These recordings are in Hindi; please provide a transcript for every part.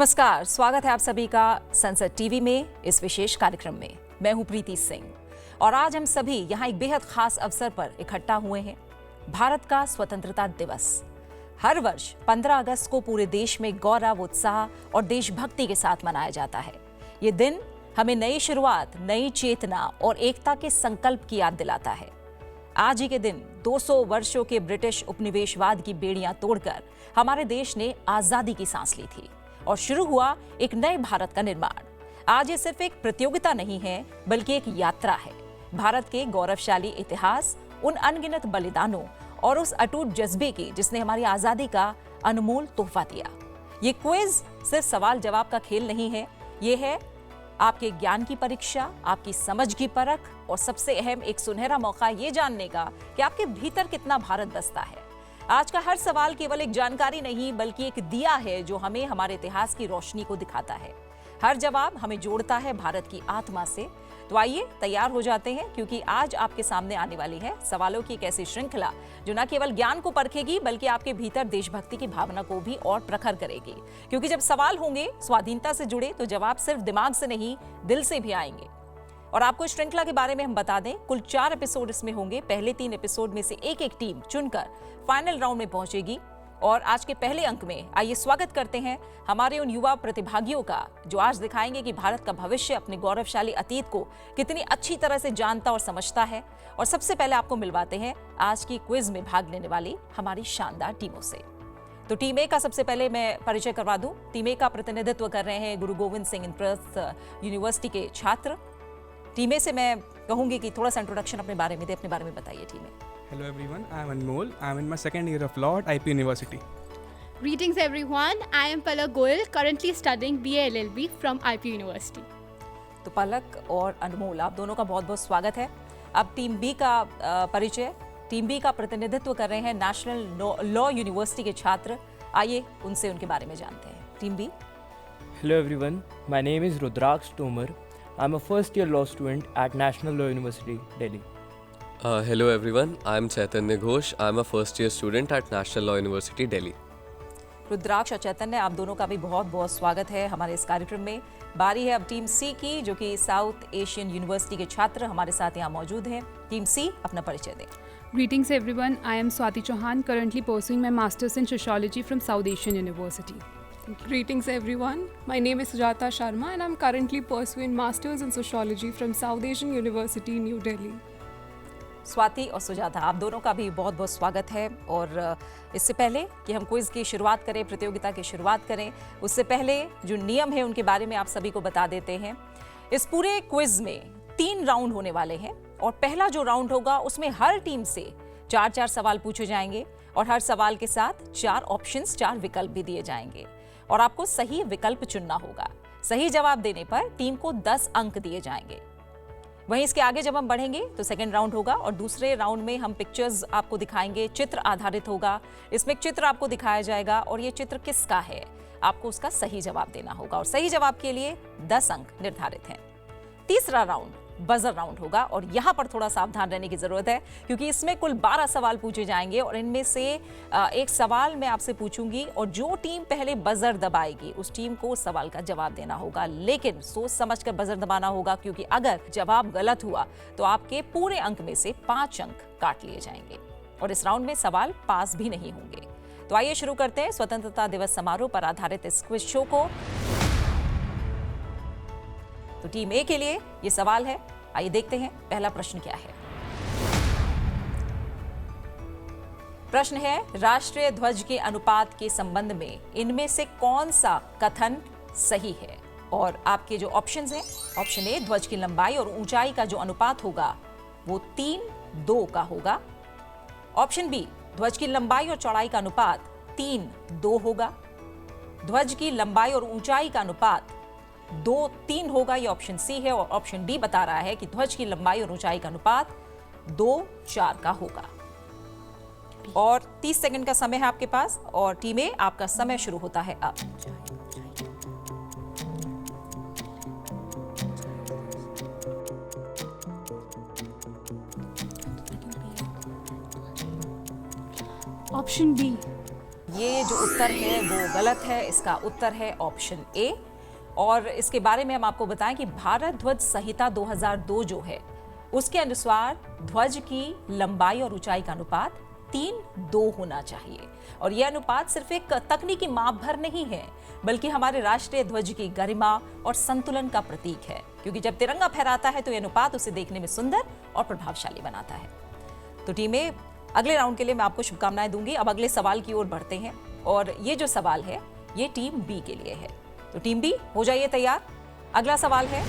नमस्कार, स्वागत है आप सभी का संसद टीवी में इस विशेष कार्यक्रम में। मैं हूं प्रीति सिंह और आज हम सभी यहाँ एक बेहद खास अवसर पर इकट्ठा हुए हैं, भारत का स्वतंत्रता दिवस। हर वर्ष 15 अगस्त को पूरे देश में गौरव, उत्साह और देशभक्ति के साथ मनाया जाता है। ये दिन हमें नई शुरुआत, नई चेतना और एकता के संकल्प की याद दिलाता है। आज ही के दिन 200 वर्षों के ब्रिटिश उपनिवेशवाद की बेड़ियां तोड़कर हमारे देश ने आजादी की सांस ली थी और शुरू हुआ एक नए भारत का निर्माण। आज ये सिर्फ एक प्रतियोगिता नहीं है, बल्कि एक यात्रा है। भारत के गौरवशाली इतिहास, उन अनगिनत बलिदानों और उस अटूट जज्बे की जिसने हमारी आजादी का अनमोल तोहफा दिया। ये क्विज सिर्फ सवाल जवाब का खेल नहीं है, ये है आपके ज्ञान की परीक्षा, आपकी समझ की परख और सबसे अहम एक सुनहरा मौका ये जानने का कि आपके भीतर कितना भारत बसता है। आज का हर सवाल केवल एक जानकारी नहीं, बल्कि एक दिया है जो हमें हमारे इतिहास की रोशनी को दिखाता है। हर जवाब हमें जोड़ता है भारत की आत्मा से। तो आइए तैयार हो जाते हैं, क्योंकि आज आपके सामने आने वाली है सवालों की एक ऐसी श्रृंखला जो न केवल ज्ञान को परखेगी, बल्कि आपके भीतर देशभक्ति की भावना को भी और प्रखर करेगी। क्योंकि जब सवाल होंगे स्वाधीनता से जुड़े, तो जवाब सिर्फ दिमाग से नहीं, दिल से भी आएंगे। और आपको इस श्रृंखला के बारे में हम बता दें, कुल 4 एपिसोड इसमें होंगे। पहले 3 एपिसोड में से एक एक टीम चुनकर फाइनल राउंड में पहुंचेगी। और आज के पहले अंक में आइए स्वागत करते हैं हमारे उन युवा प्रतिभागियों का जो आज दिखाएंगे कि भारत का भविष्य अपने गौरवशाली अतीत को कितनी अच्छी तरह से जानता और समझता है। और सबसे पहले आपको मिलवाते हैं आज की क्विज में भाग लेने वाली हमारी शानदार टीमों से। तो टीम ए का सबसे पहले मैं परिचय करवा दूं। टीम ए का प्रतिनिधित्व कर रहे हैं गुरु गोविंद सिंह इंद्रप्रस्थ यूनिवर्सिटी के छात्र। टीम ए से मैं कहूंगी कि थोड़ा सा इंट्रोडक्शन अपने बारे में दे, अपने बारे में बताइए team A. Hello everyone, I am Anmol. I am in my second year of law at IP University. Greetings everyone, I am Palak Goyal, currently studying BA LLB from IP University. तो पलक और अनमोल, आप दोनों का बहुत बहुत स्वागत है। अब टीम बी का परिचय। टीम बी का प्रतिनिधित्व कर रहे हैं नेशनल लॉ यूनिवर्सिटी के छात्र। आइए उनसे उनके बारे में जानते हैं। Team B. Hello everyone, my name is Rudraksh Tomar. I'm a first year law student at National Law University, Delhi. Hello everyone, I am Chaitanya Ghosh. I am a first year student at National Law University, Delhi. रुद्राक्ष और चैतन्य, आप दोनों का भी बहुत बहुत स्वागत है हमारे इस कार्यक्रम में। बारी है अब टीम सी की, जो कि साउथ एशियन यूनिवर्सिटी के छात्र हमारे साथ यहाँ मौजूद हैं। टीम सी, अपना परिचय दें। Greetings everyone, I am Swati Chauhan, currently pursuing my Masters in Sociology from South Asian University. Greetings everyone, my name is Sujata Sharma and I'm currently pursuing Masters in Sociology from South Asian University, New Delhi. Swati और सुजाता, आप दोनों का भी बहुत बहुत स्वागत है। और इससे पहले कि हम क्विज की शुरुआत करें, प्रतियोगिता की शुरुआत करें, उससे पहले जो नियम है उनके बारे में आप सभी को बता देते हैं। इस पूरे क्विज में 3 राउंड होने वाले हैं और पहला जो राउंड होगा उसमें हर टीम से 4-4 सवाल पूछे जाएंगे और हर सवाल के साथ 4 ऑप्शंस, 4 विकल्प भी दिए जाएंगे और आपको सही विकल्प चुनना होगा। सही जवाब देने पर टीम को 10 अंक दिए जाएंगे। वहीं इसके आगे जब हम बढ़ेंगे तो सेकंड राउंड होगा और दूसरे राउंड में हम पिक्चर्स आपको दिखाएंगे, चित्र आधारित होगा। इसमें एक चित्र आपको दिखाया जाएगा और ये चित्र किसका है, आपको उसका सही जवाब देना होगा और सही जवाब के लिए 10 अंक निर्धारित हैं। तीसरा राउंड बजर राउंड होगा और यहाँ पर थोड़ा सावधान रहने की जरूरत है, क्योंकि इसमें कुल 12 सवाल पूछे जाएंगे और इनमें से एक सवाल मैं आपसे पूछूंगी और जो टीम पहले बजर दबाएगी उस टीम को उस सवाल का जवाब देना होगा। लेकिन सोच समझकर बजर दबाना होगा, क्योंकि अगर जवाब गलत हुआ तो आपके पूरे अंक में से 5 अंक काट लिए जाएंगे और इस राउंड में सवाल पास भी नहीं होंगे। तो आइए शुरू करते हैं स्वतंत्रता दिवस समारोह पर आधारित इस क्विज शो को। तो टीम ए के लिए ये सवाल है, आइए देखते हैं पहला प्रश्न क्या है। प्रश्न है, राष्ट्रीय ध्वज के अनुपात के संबंध में इनमें से कौन सा कथन सही है? और आपके जो ऑप्शंस हैं, ऑप्शन ए, ध्वज की लंबाई और ऊंचाई का जो अनुपात होगा वो 3:2 का होगा। ऑप्शन बी, ध्वज की लंबाई और चौड़ाई का अनुपात 3:2 होगा। ध्वज की लंबाई और ऊंचाई का अनुपात 2:3 होगा, ये ऑप्शन सी है। और ऑप्शन डी बता रहा है कि ध्वज की लंबाई और ऊंचाई का अनुपात 2:4 का होगा। और 30 सेकंड का समय है आपके पास और टीम ए, आपका समय शुरू होता है अब। Option B, ये जो उत्तर है वो गलत है। इसका उत्तर है ऑप्शन ए। और इसके बारे में हम आपको बताएं कि भारत ध्वज संहिता 2002 जो है उसके अनुसार ध्वज की लंबाई और ऊंचाई का अनुपात 3:2 होना चाहिए। और यह अनुपात सिर्फ एक तकनीकी माप भर नहीं है, बल्कि हमारे राष्ट्रीय ध्वज की गरिमा और संतुलन का प्रतीक है, क्योंकि जब तिरंगा फहराता है तो यह अनुपात उसे देखने में सुंदर और प्रभावशाली बनाता है। तो टीमें, अगले राउंड के लिए मैं आपको शुभकामनाएं दूंगी। अब अगले सवाल की ओर बढ़ते हैं और ये जो सवाल है ये टीम बी के लिए है। तो टीम बी, हो जाइए तैयार। अगला सवाल है,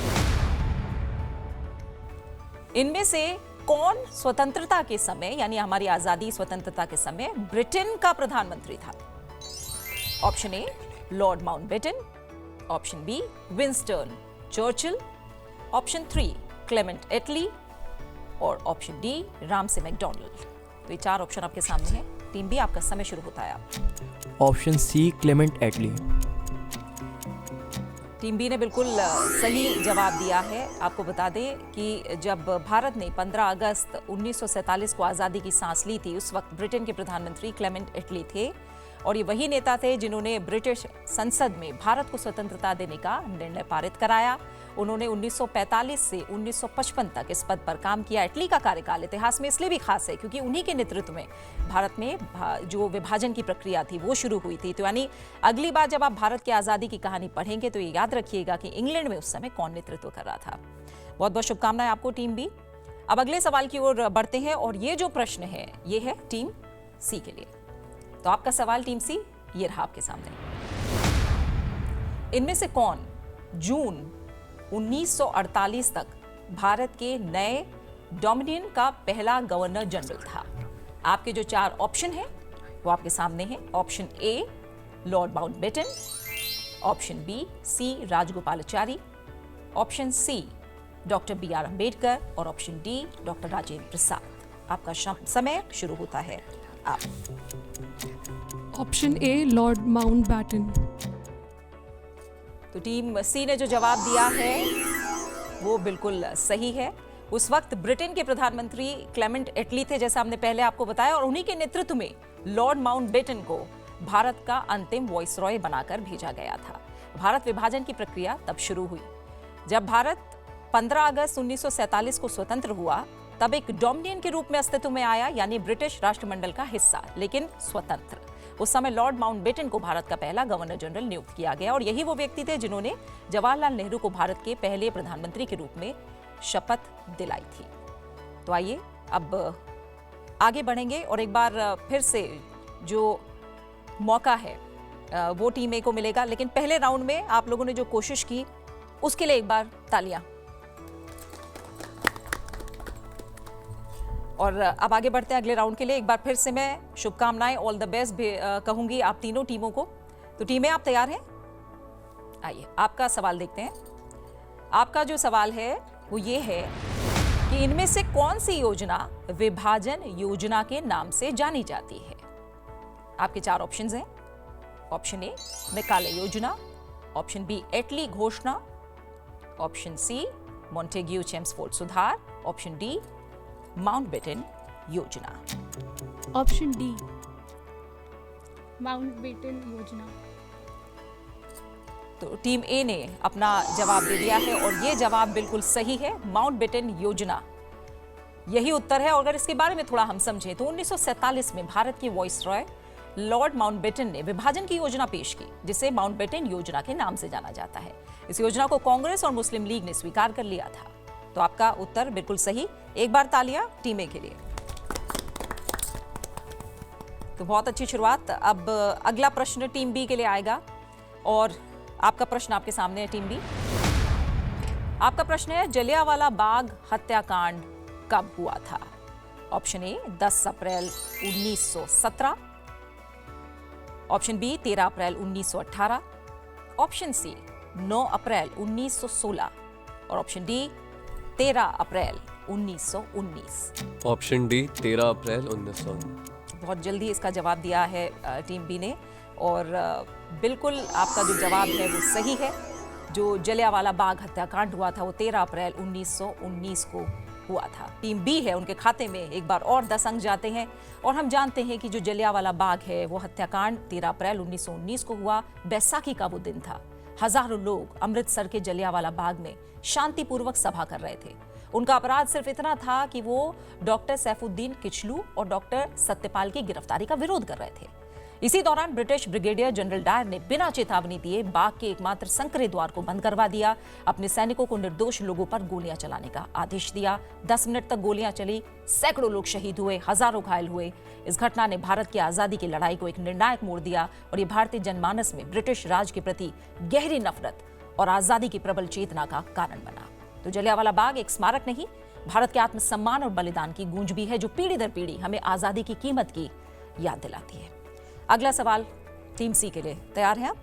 इनमें से कौन स्वतंत्रता के समय, यानी हमारी आजादी स्वतंत्रता के समय, ब्रिटेन का प्रधानमंत्री था? Option A Lord Mountbatten, option B Winston Churchill, option 3 Clement Attlee और ऑप्शन डी रामसे मैकडॉनल्ड। तो ये 4 ऑप्शन आपके सामने हैं। टीम बी, आपका समय शुरू होता है अब। ऑप्शन सी क्लेमेंट एटली। टीम बी ने बिल्कुल सही जवाब दिया है। आपको बता दें कि जब भारत ने 15 अगस्त 1947 को आज़ादी की सांस ली थी, उस वक्त ब्रिटेन के प्रधानमंत्री क्लेमेंट एटली थे और ये वही नेता थे जिन्होंने ब्रिटिश संसद में भारत को स्वतंत्रता देने का निर्णय पारित कराया। उन्होंने 1945 से 1955 तक इस पद पर काम किया। एटली का कार्यकाल इतिहास में इसलिए भी खास है क्योंकि उन्हीं के नेतृत्व में भारत में जो विभाजन की प्रक्रिया थी वो शुरू हुई थी। तो यानी अगली बार जब आप भारत की आज़ादी की कहानी पढ़ेंगे तो ये याद रखिएगा कि इंग्लैंड में उस समय कौन नेतृत्व कर रहा था। बहुत बहुत शुभकामनाएं आपको टीम बी। अब अगले सवाल की ओर बढ़ते हैं और ये जो प्रश्न है ये है टीम सी के लिए। तो आपका सवाल टीम सी ये रहा आपके सामने। इनमें से कौन जून 1948 तक भारत के नए डोमिनियन का पहला गवर्नर जनरल था? आपके जो 4 ऑप्शन हैं वो आपके सामने हैं। Option A Lord Mountbatten, option B C Rajagopalachari, option C doctor BR Ambedkar और option D doctor Rajendra Prasad. आपका समय शुरू होता है अब। Option A Lord Mountbatten. तो टीम सी ने जो जवाब दिया है वो बिल्कुल सही है। उस वक्त ब्रिटेन के प्रधानमंत्री क्लेमेंट एटली थे, जैसा हमने पहले आपको बताया, और उन्हीं के नेतृत्व में लॉर्ड माउंटबेटन को भारत का अंतिम वॉइसरॉय बनाकर भेजा गया था। भारत विभाजन की प्रक्रिया तब शुरू हुई जब भारत 15 अगस्त 1947 को स्वतंत्र हुआ। तब एक डोमिनियन के रूप में अस्तित्व में आया, यानी ब्रिटिश राष्ट्रमंडल का हिस्सा, लेकिन स्वतंत्र। उस समय लॉर्ड माउंटबेटन को भारत का पहला गवर्नर जनरल नियुक्त किया गया और यही वो व्यक्ति थे जिन्होंने जवाहरलाल नेहरू को भारत के पहले प्रधानमंत्री के रूप में शपथ दिलाई थी। तो आइए अब आगे बढ़ेंगे और एक बार फिर से जो मौका है वो टीम ए को मिलेगा। लेकिन पहले राउंड में आप लोगों ने जो कोशिश की उसके लिए एक बार तालियां। और अब आगे बढ़ते हैं अगले राउंड के लिए। एक बार फिर से मैं शुभकामनाएं, ऑल द बेस्ट कहूंगी आप तीनों टीमों को। तो टीमें, आप तैयार हैं? आइए आपका सवाल देखते हैं। आपका जो सवाल है वो ये है कि इनमें से कौन सी योजना विभाजन योजना के नाम से जानी जाती है? आपके 4 ऑप्शंस हैं। ऑप्शन ए मैकाले योजना, ऑप्शन बी एटली घोषणा, ऑप्शन सी मॉन्टेग्यू चेम्सफोर्ड सुधार, ऑप्शन डी माउंटबेटन योजना। ऑप्शन डी माउंटबेटन योजना। तो टीम ए ने अपना जवाब दे दिया है और ये जवाब बिल्कुल सही है। माउंटबेटन योजना यही उत्तर है। और अगर इसके बारे में थोड़ा हम समझें तो 1947 में भारत के वॉइसरॉय लॉर्ड माउंटबेटन ने विभाजन की योजना पेश की, जिसे माउंटबेटन योजना के नाम से जाना जाता है। इस योजना को कांग्रेस और मुस्लिम लीग ने स्वीकार कर लिया था। तो आपका उत्तर बिल्कुल सही। एक बार तालियां टीम ए के लिए। तो बहुत अच्छी शुरुआत। अब अगला प्रश्न टीम बी के लिए आएगा और आपका प्रश्न आपके सामने है टीम बी। आपका प्रश्न है, जलियांवाला बाग हत्याकांड कब हुआ था? ऑप्शन ए 10 अप्रैल 1917, ऑप्शन बी 13 अप्रैल 1918, ऑप्शन सी 9 अप्रैल 1916 और ऑप्शन डी 13 अप्रैल 1919। ऑप्शन डी 13 अप्रैल 1919। बहुत जल्दी इसका जवाब दिया है टीम बी ने और बिल्कुल आपका जो जवाब है वो सही है। जो जलियांवाला बाग हत्याकांड हुआ था वो 13 अप्रैल 1919 को हुआ था। टीम बी है, उनके खाते में एक बार और 10 अंक जाते हैं। और हम जानते हैं कि जो जलियांवाला बाग है वो हत्याकांड 13 अप्रैल 1919 को हुआ। बैसाखी का वो दिन था। हजारों लोग अमृतसर के जलियांवाला बाग में शांतिपूर्वक सभा कर रहे थे। उनका अपराध सिर्फ इतना था कि वो डॉक्टर सैफुद्दीन किचलू और डॉक्टर सत्यपाल की गिरफ्तारी का विरोध कर रहे थे। इसी दौरान ब्रिटिश ब्रिगेडियर जनरल डायर ने बिना चेतावनी दिए बाग के एकमात्र संकरे द्वार को बंद करवा दिया। अपने सैनिकों को निर्दोष लोगों पर गोलियां चलाने का आदेश दिया। 10 मिनट तक गोलियां चली, सैकड़ों लोग शहीद हुए, हजारों घायल हुए। इस घटना ने भारत की आजादी की लड़ाई को एक निर्णायक मोड़ दिया और ये भारतीय जनमानस में ब्रिटिश राज के प्रति गहरी नफरत और आजादी की प्रबल चेतना का कारण बना। तो जलियांवाला बाग एक स्मारक नहीं, भारत के आत्मसम्मान और बलिदान की गूंज भी है, जो पीढ़ी दर पीढ़ी हमें आजादी की कीमत की याद दिलाती है। अगला सवाल टीम सी के लिए, तैयार हैं आप?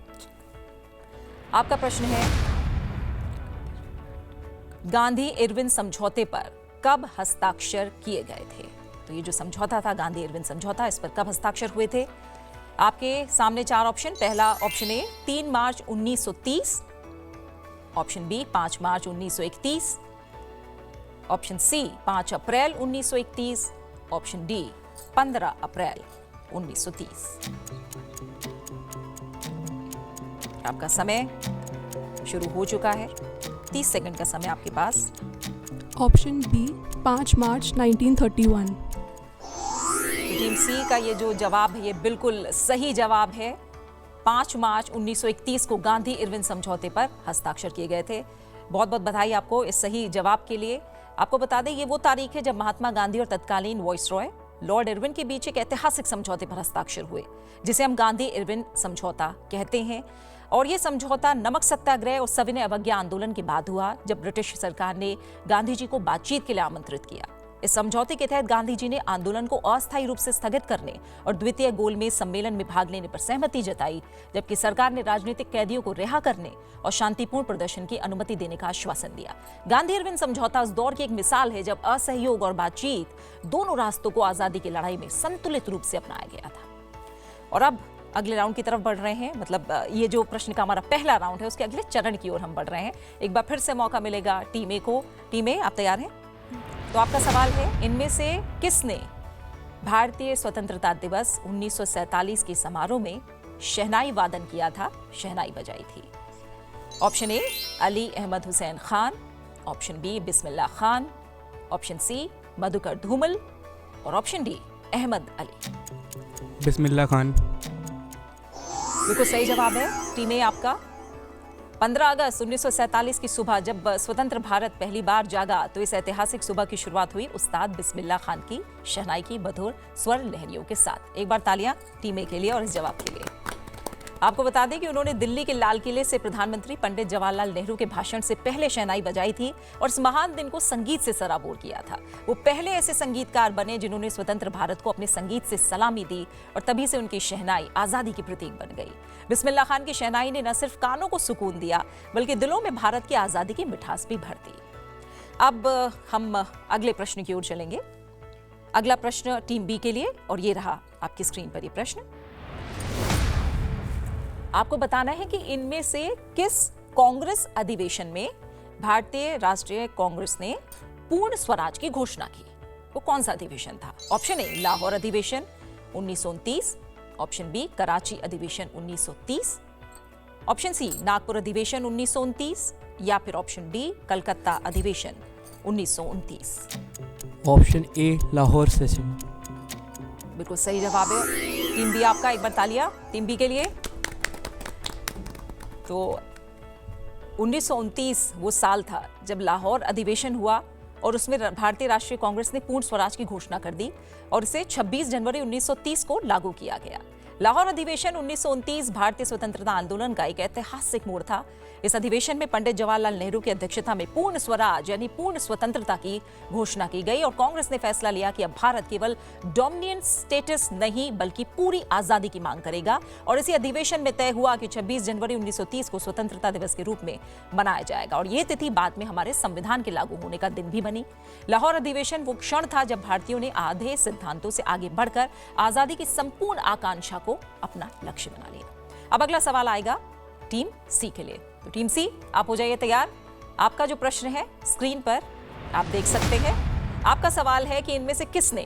आपका प्रश्न है, गांधी इरविन समझौते पर कब हस्ताक्षर किए गए थे? तो ये जो समझौता था, गांधी इरविन समझौता, इस पर कब हस्ताक्षर हुए थे? आपके सामने 4 ऑप्शन। पहला ऑप्शन ए 3 मार्च 1930, ऑप्शन बी 5 मार्च 1931, ऑप्शन सी 5 अप्रैल 1931, ऑप्शन डी 15 अप्रैल 1930। आपका समय शुरू हो चुका है। 30 सेकंड का समय आपके पास। ऑप्शन बी 5 मार्च 1931। टीम सी का ये जो जवाब है ये बिल्कुल सही जवाब है। 5 मार्च 1931 को गांधी इरविन समझौते पर हस्ताक्षर किए गए थे। बहुत बहुत बधाई आपको इस सही जवाब के लिए। आपको बता दें, ये वो तारीख है जब महात्मा गांधी और तत्कालीन वाइसरॉय लॉर्ड इरविन के बीच एक ऐतिहासिक समझौते पर हस्ताक्षर हुए, जिसे हम गांधी इरविन समझौता कहते हैं। और ये समझौता नमक सत्याग्रह और सविनय अवज्ञा आंदोलन के बाद हुआ, जब ब्रिटिश सरकार ने गांधी जी को बातचीत के लिए आमंत्रित किया। इस समझौते के तहत गांधी जी ने आंदोलन को अस्थायी रूप से स्थगित करने और द्वितीय गोलमेज सम्मेलन में भाग लेने पर सहमति जताई, जबकि सरकार ने राजनीतिक कैदियों को रिहा करने और शांतिपूर्ण प्रदर्शन की अनुमति देने का आश्वासन दिया। गांधी इरविन समझौता उस दौर की एक मिसाल है जब असहयोग और बातचीत दोनों रास्तों को आजादी की लड़ाई में संतुलित रूप से अपनाया गया था। और अब अगले राउंड की तरफ बढ़ रहे हैं, मतलब ये जो प्रश्न का हमारा पहला राउंड है उसके अगले चरण की ओर हम बढ़ रहे हैं। एक बार फिर से मौका मिलेगा टीम ए को। टीम ए, आप तैयार हैं? तो आपका सवाल है, इनमें से किसने भारतीय स्वतंत्रता दिवस 1947 के समारोह में शहनाई वादन किया था, शहनाई बजाई थी? Option A Ali Ahmad Hussain Khan, option B Bismillah Khan, option C Madhukar Dhumal और ऑप्शन डी अहमद अली। बिस्मिल्लाह खान। बिल्कुल सही जवाब है। टीम ए आपका। 15 अगस्त 1947 की सुबह जब स्वतंत्र भारत पहली बार जागा, तो इस ऐतिहासिक सुबह की शुरुआत हुई उस्ताद बिस्मिल्लाह खान की शहनाई की मधुर स्वर लहरियों के साथ। एक बार तालियां टीम ए के लिए और इस जवाब के लिए। आपको बता दें कि उन्होंने दिल्ली के लाल किले से प्रधानमंत्री पंडित जवाहरलाल नेहरू के भाषण से पहले शहनाई बजाई थी और इस महान दिन को संगीत से सराबोर किया था। वो पहले ऐसे संगीतकार बने जिन्होंने स्वतंत्र भारत को अपने संगीत से सलामी दी और तभी से उनकी शहनाई आजादी की प्रतीक बन गई। बिस्मिल्लाह खान की शहनाई ने न सिर्फ कानों को सुकून दिया, बल्कि दिलों में भारत की आजादी की मिठास भी भर दी। अब हम अगले प्रश्न की ओर चलेंगे। अगला प्रश्न टीम बी के लिए और ये रहा आपकी स्क्रीन पर ये प्रश्न। आपको बताना है कि इनमें से किस कांग्रेस अधिवेशन में भारतीय राष्ट्रीय कांग्रेस ने पूर्ण स्वराज की घोषणा की। वो कौन सा अधिवेशन था? ऑप्शन ए लाहौर अधिवेशन 1929, ऑप्शन बी कराची अधिवेशन 1930, ऑप्शन सी नागपुर अधिवेशन 1929 या फिर ऑप्शन डी कलकत्ता अधिवेशन 1929। Option A Lahore session. बिल्कुल सही जवाब है। टीम बी आपका। एक बार तालियां टीम बी के लिए। तो 1929 वो साल था जब लाहौर अधिवेशन हुआ और उसमें भारतीय राष्ट्रीय कांग्रेस ने पूर्ण स्वराज की घोषणा कर दी और इसे 26 जनवरी 1930 को लागू किया गया। लाहौर अधिवेशन 1929 भारतीय स्वतंत्रता आंदोलन का एक ऐतिहासिक मोड़ था। इस अधिवेशन में पंडित जवाहरलाल नेहरू की अध्यक्षता में पूर्ण स्वराज यानी पूर्ण स्वतंत्रता की घोषणा की गई और कांग्रेस ने फैसला लिया कि अब भारत केवल डोमिनियन स्टेटस नहीं बल्कि पूरी आजादी की मांग करेगा। और इसी अधिवेशन में तय हुआ कि 26 जनवरी 1930 को स्वतंत्रता दिवस के रूप में मनाया जाएगा और ये तिथि बाद में हमारे संविधान के लागू होने का दिन भी बनी। लाहौर अधिवेशन वो क्षण था जब भारतीयों ने आधे सिद्धांतों से आगे बढ़कर आजादी की संपूर्ण आकांक्षा को अपना लक्ष्य बना लिया। अब अगला सवाल आएगा टीम सी के लिए। तो टीम सी, आप हो जाइए तैयार। आपका जो प्रश्न है स्क्रीन पर आप देख सकते हैं। आपका सवाल है कि इनमें से किसने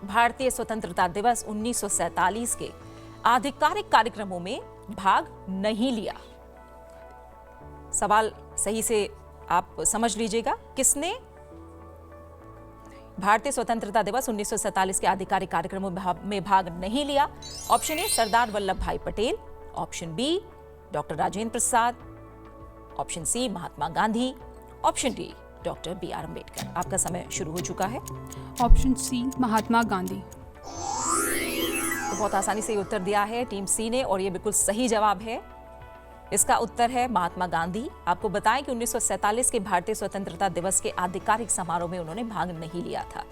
भारतीय स्वतंत्रता दिवस 1947 के आधिकारिक कार्यक्रमों में भाग नहीं लिया? सवाल सही से आप समझ लीजिएगा। किसने भारतीय स्वतंत्रता दिवस 1947 के आधिकारिक कार्यक्रमों में भाग नहीं लिया? Option A Sardar Vallabh Bhai Patel, option B doctor Rajendra Prasad, option C Mahatma Gandhi, option D doctor B R Ambedkar. आपका समय शुरू हो चुका है। Option C Mahatma Gandhi. तो बहुत आसानी से उत्तर दिया है टीम सी ने और ये बिल्कुल सही जवाब है। इसका उत्तर है महात्मा गांधी। आपको बताएं कि 1947 के भारतीय स्वतंत्रता दिवस के आधिकारिक समारोह में उन्होंने भाग नहीं लिया था।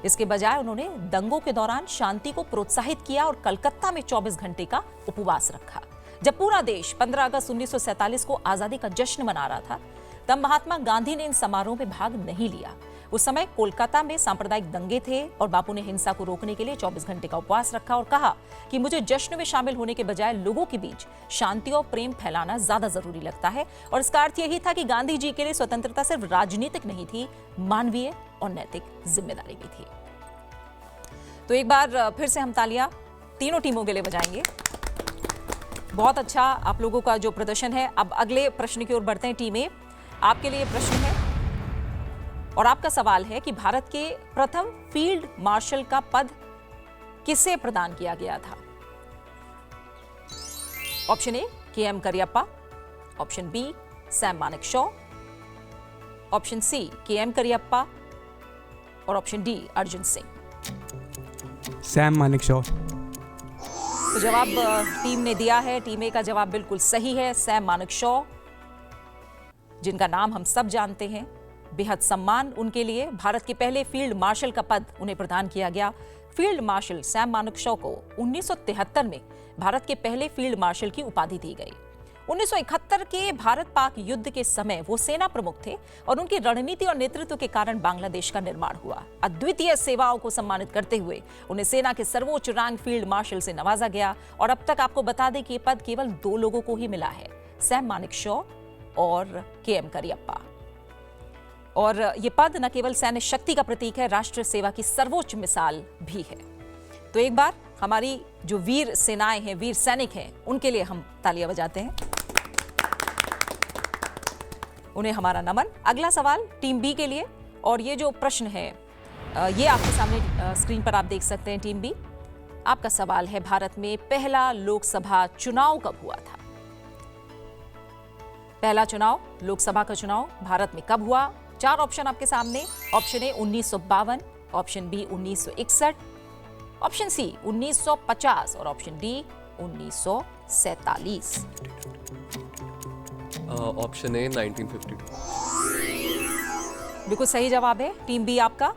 इसके बजाय उन्होंने दंगों के दौरान शांति को प्रोत्साहित किया और कलकत्ता में 24 घंटे का उपवास रखा। जब पूरा देश 15 अगस्त 1947 को आजादी का जश्न मना रहा था, तब महात्मा गांधी ने इन समारोह में भाग नहीं लिया। उस समय कोलकाता में सांप्रदायिक दंगे थे और बापू ने हिंसा को रोकने के लिए 24 घंटे का उपवास रखा और कहा कि मुझे जश्न में शामिल होने के बजाय लोगों के बीच शांति और प्रेम फैलाना ज्यादा जरूरी लगता है। और इसका अर्थ यही था कि गांधी जी के लिए स्वतंत्रता सिर्फ राजनीतिक नहीं थी, मानवीय और नैतिक जिम्मेदारी भी थी। तो एक बार फिर से हम तालियां तीनों टीमों के लिए बजाएंगे। बहुत अच्छा आप लोगों का जो प्रदर्शन है। अब अगले प्रश्न की ओर बढ़ते हैं। टीम ए, आपके लिए प्रश्न है और आपका सवाल है कि भारत के प्रथम फील्ड मार्शल का पद किसे प्रदान किया गया था? Option A K M. Cariappa, option B Sam Manekshaw, option C K M. Cariappa और ऑप्शन डी अर्जुन सिंह। सैम मानेकशॉ। तो जवाब टीम ने दिया है। टीम ए का जवाब बिल्कुल सही है, सैम मानेकशॉ, जिनका नाम हम सब जानते हैं। बेहद सम्मान उनके लिए। भारत के पहले फील्ड मार्शल का पद उन्हें प्रदान किया गया। फील्ड मार्शल सैम मानेकशॉ को 1973 में भारत के पहले फील्ड मार्शल की उपाधि दी गई। 1971 के भारत पाक युद्ध के समय वो सेना प्रमुख थे और उनकी रणनीति और नेतृत्व के कारण बांग्लादेश का निर्माण हुआ। अद्वितीय सेवाओं को सम्मानित करते हुए उन्हें सेना के सर्वोच्च रैंक फील्ड मार्शल से नवाजा गया। और अब तक आपको बता दें कि ये पद केवल 2 लोगों को ही मिला है, सैम मानेकशॉ और के.एम. करियप्पा। और ये पद न केवल सैन्य शक्ति का प्रतीक है, राष्ट्र सेवा की सर्वोच्च मिसाल भी है। तो एक बार हमारी जो वीर सेनाएं हैं, वीर सैनिक हैं, उनके लिए हम तालियां बजाते हैं, उन्हें हमारा नमन। अगला सवाल टीम बी के लिए और ये जो प्रश्न है ये आपके सामने स्क्रीन पर आप देख सकते हैं। टीम बी, आपका सवाल है भारत में पहला लोकसभा चुनाव कब हुआ था? पहला चुनाव, लोकसभा का चुनाव भारत में कब हुआ? 4 ऑप्शन आपके सामने। Option A 1952, option B 1961, option C 1950 और ऑप्शन डी 1947। Option A 1952। बिल्कुल सही जवाब है टीम बी आपका।